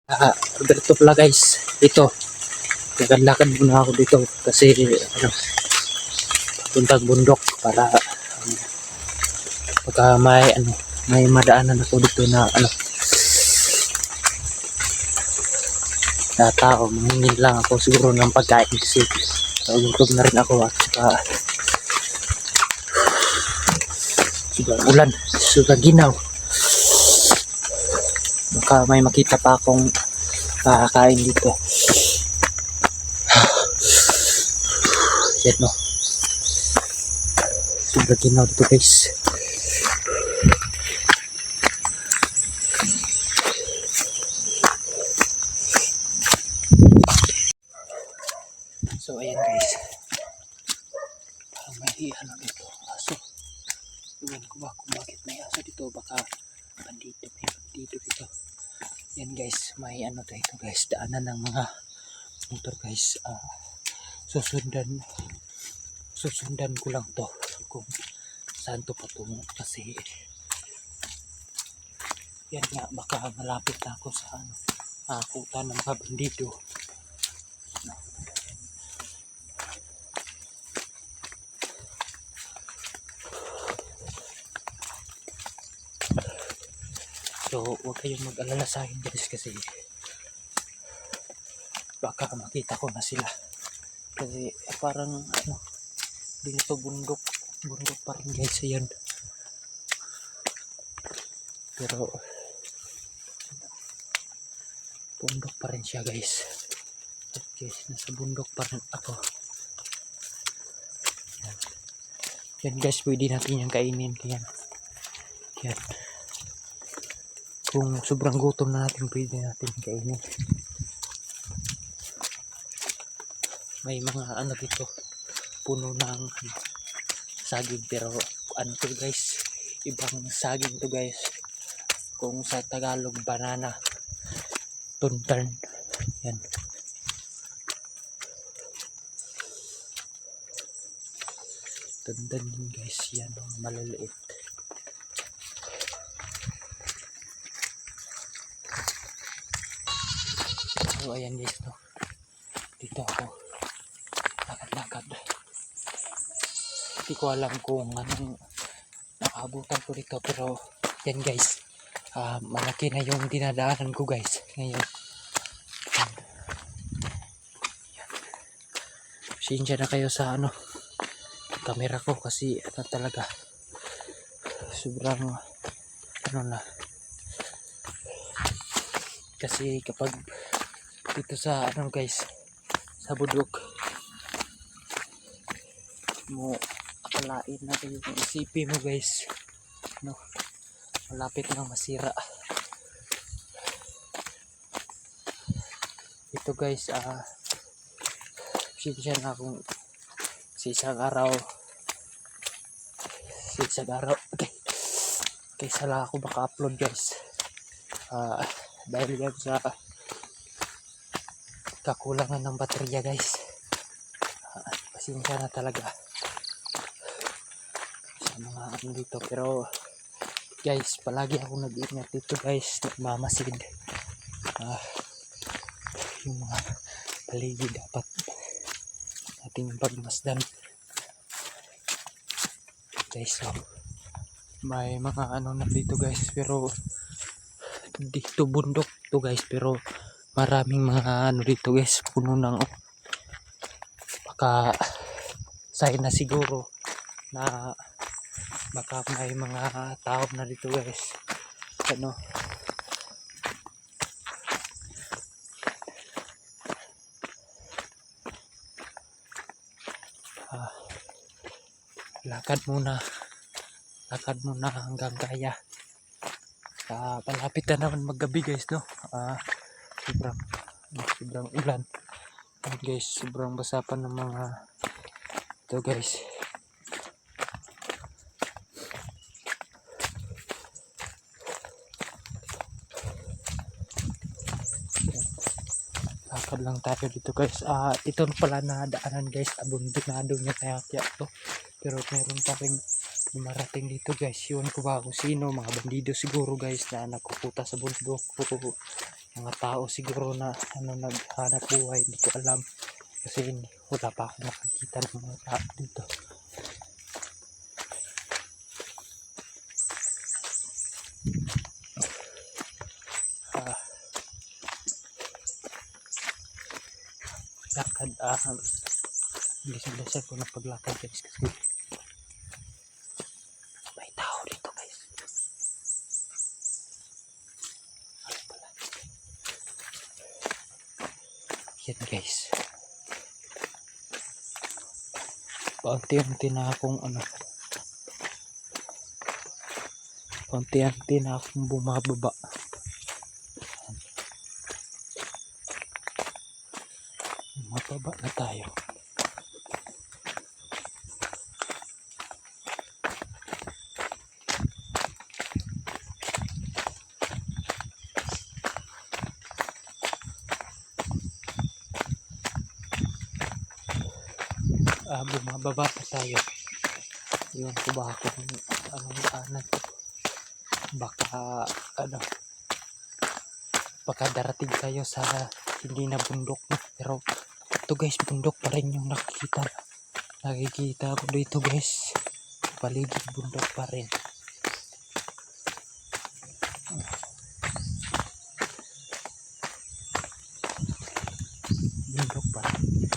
Alberto pala guys, ito lakad-lakad muna ako dito kasi puntang bundok para pagka may madaanan ako dito na na tao, mangingin lang ako siguro ng pagkain kasi gutom na rin ako at saka sobrang ulan, sobrang ginaw. Baka may makita pa akong kakain dito. Yan no, sobrang ginaw dito guys. So ayan guys, may dito aso. Iwan ko ba kung bakit may aso dito, baka bandito, may bandito dito. Yan guys, may dito guys, daanan ng mga motor guys. Susundan ko lang to kung saan to patungo kasi yan nga, baka malapit na ako sa akutan ng mga bandito. So huwag kayong mag-alala sa akin guys kasi baka makita ko na sila kasi parang dito bundok pa rin guys. Ayan, pero bundok pa rin siya guys. Okay, nasa bundok pa rin ako. Yan guys, pwede natin yung kainin. Yan. Kung sobrang gutom na natin, pwede natin kainin. May mga dito, puno ng saging, pero to guys, ibang saging to guys. Kung sa Tagalog, banana tunturn. Yan. Tunturn din guys, yan maliliit. So ayan guys, no, dito ako lakad-lakad. Hindi ko alam kung anong nakabutan ko dito, pero yan guys, malaki na yung dinadaanan ko guys ngayon. Pasensya na kayo sa camera ko kasi talaga sobrang na kasi kapag dito sa guys, sa bundok mo, akalain na yung isipin mo guys, malapit nang masira ito guys. Pasensya na kung sa isang araw okay, sala ako maka-upload guys, dahil yan sa kakulangan ng baterya guys. Pasensya na talaga sa mga dito, pero guys, palagi ako nag-iingat dito guys, nagmamasid. Yung mga paligid dapat ating pagmasdan guys. So may mga na dito guys, pero dito bundok to guys, pero maraming mga dito guys, puno ng baka sign na siguro na baka may mga tao na dito guys. Lakad muna hanggang kaya. Palapit na naman maggabi guys, no. Sobrang ulan guys, sobrang basa pa ng mga ito guys. Lakad lang tayo dito guys. Ito pala na daanan guys, abundonado niya kaya to, pero meron pa rin dumarating dito guys. Yun ko ba kung sino, mga bandido siguro guys na nagkukuta sa bundok. mga tao siguro na naghanap buhay, hindi ko alam kasi wala pa ako nakakita ng mga tao dito. Lakad bisan-bisan ko ng paglakad guys kasi may tao dito guys. Ano pala? Yan guys, paunti-unti na akong paunti-unti na akong bumababa. Mababa na tayo. Bumababa pa tayo. Iwan ko ba kung anong daanan to. Baka darating tayo sa hindi na bundok na, pero ito guys, bundok pa rin yung nakikita ko dito guys. Paligid bundok pa rin. Bundok pa rin.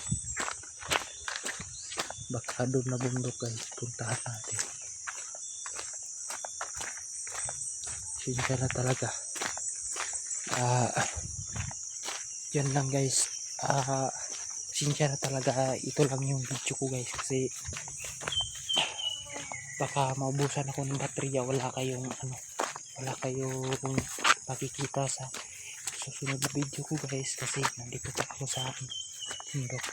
Baka doon na bundok guys, puntahan natin. Sinta na talaga. Yan lang guys. Sincere talaga, ito lang yung video ko guys kasi baka maubusan ako ng baterya, wala kayong makikita sa susunod na video ko guys kasi nandito pa ako sa bundok.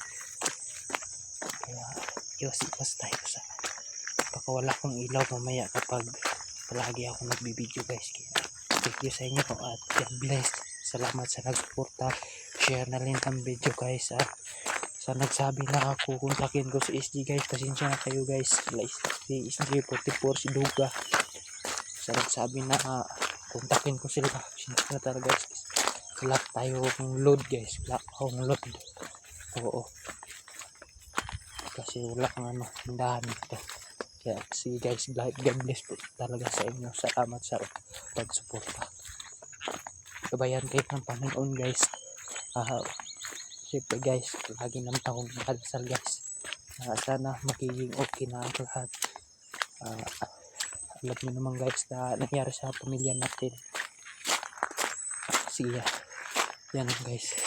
Kaya iwas tayo sa baka wala akong ilaw mamaya kapag palagi ako nagbibideo guys. Kaya thank you sa inyo at God bless. Salamat sa nagsuporta. Share na rin ang video guys. Sa nagsabi na ako kontakin ko si SG guys, pasensya na kayo guys. Si SG 44 si Duga. Sa nagsabi na kontakin ko sila, pasensya na talaga guys. Wala tayo load guys. Wala akong load. Oo. Kasi wala kang hindahan dito. Kaya sige guys, God bless po talaga sa inyo. Salamat sa pagsuporta. Gabayan kayo ng Panginoon guys. Siyempre guys, lagi naman akong magdasal guys. Sana magiging okay na ang lahat. Alam niyo naman guys na nangyari sa pamilya natin. Sige, yan guys.